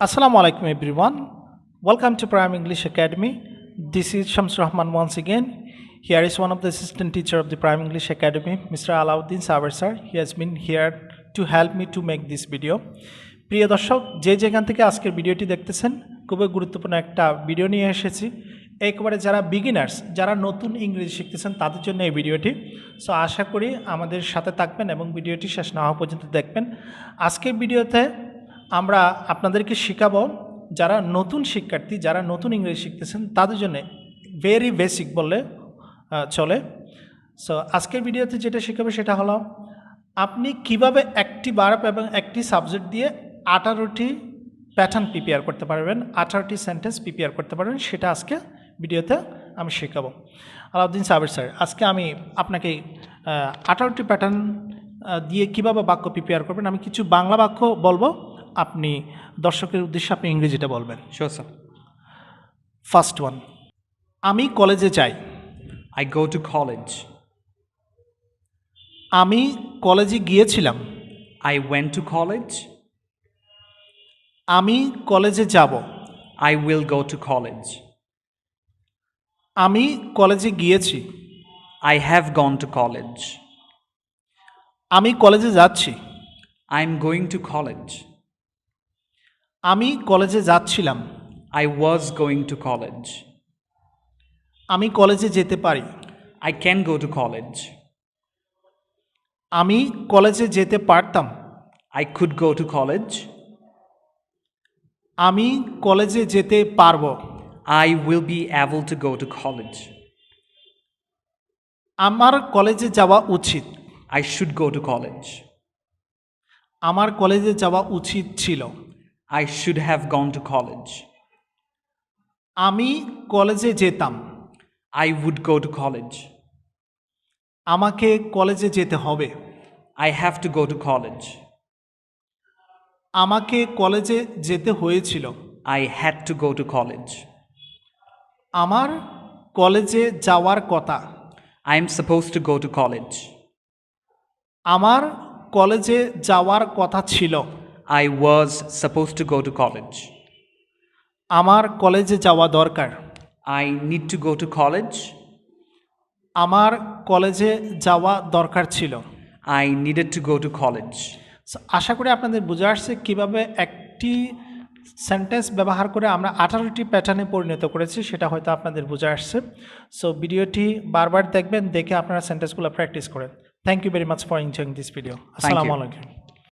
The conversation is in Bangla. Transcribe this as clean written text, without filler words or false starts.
Assalamu alaikum everyone. Welcome to Prime English Academy. This is RAHMAN once again. Here is one of the assistant teacher of the Prime English Academy, Mr. MD.SAMSUR sir. He has been here to help me to make this video. প্রিয় দর্শক, যে যেখান থেকে আজকের ভিডিওটি দেখতেছেন, খুবই গুরুত্বপূর্ণ একটা ভিডিও নিয়ে এসেছি। একেবারে যারা বিগিনার্স, যারা নতুন ইংরেজি শিখতেছেন তাদের জন্য এই ভিডিওটি। সো আশা করি আমাদের সাথে থাকবেন এবং ভিডিওটি শেষ না হওয়া পর্যন্ত দেখবেন। আজকের ভিডিওতে আমরা আপনাদেরকে শেখাবো যারা নতুন শিক্ষার্থী, যারা নতুন ইংরেজি শিখতেছেন তাদের জন্য ভেরি বেসিক বললে চলে। সো আজকের ভিডিওতে যেটা শেখাবো সেটা হলো আপনি কিভাবে একটি ভার্ব এবং একটি সাবজেক্ট দিয়ে 18টি প্যাটার্ন প্রিপেয়ার করতে পারবেন, 18টি সেন্টেন্স প্রিপেয়ার করতে পারবেন, সেটা আজকে ভিডিওতে আমি শেখাবো। MD.SAMSUR স্যার, আজকে আমি আপনাকে 18টি প্যাটার্ন দিয়ে কিভাবে বাক্য প্রিপেয়ার করবেন, আমি কিছু বাংলা বাক্য বলবো, আপনি দর্শকের উদ্দেশ্যে আপনি ইংরেজিটা বলবেন। Sure, sir. ফার্স্ট ওয়ান, আমি কলেজে যাই। I go to college. আমি কলেজে গিয়েছিলাম। I went to college. আমি কলেজে যাব। I will go to college. আমি কলেজে গিয়েছি। I have gone to college. আমি কলেজে যাচ্ছি। I'm going to college. আমি কলেজে যাচ্ছিলাম। I was going to college. আমি কলেজে যেতে পারি। I can go to college. আমি কলেজে যেতে পারতাম। I could go to college. আমি কলেজে যেতে পারবো। I will be able to go to college. আমার কলেজে যাওয়া উচিত। I should go to college. আমার কলেজে যাওয়া উচিত ছিল। I should have gone to college. আমি কলেজে যেতাম। I would go to college. আমাকে কলেজে যেতে হবে। I have to go to college. আমাকে কলেজে যেতে হয়েছিল। I had to go to college. আমার কলেজে যাওয়ার কথা। I am supposed to go to college. আমার কলেজে যাওয়ার কথা ছিল। I was supposed to go to college. আমার কলেজে যাওয়া দরকার। I need to go to college. আমার কলেজে যাওয়া দরকার ছিল। I needed to go to college. আশা করি আপনাদের বুঝে আসছে কীভাবে একটি সেন্টেন্স ব্যবহার করে আমরা 18টি প্যাটার্নে পরিণত করেছি, সেটা হয়তো আপনাদের বুঝে আসছে। সো ভিডিওটি বারবার দেখবেন, দেখে আপনারা সেন্টেন্সগুলো প্র্যাকটিস করেন। Thank you very much for enjoying this video. আসসালামু আলাইকুম।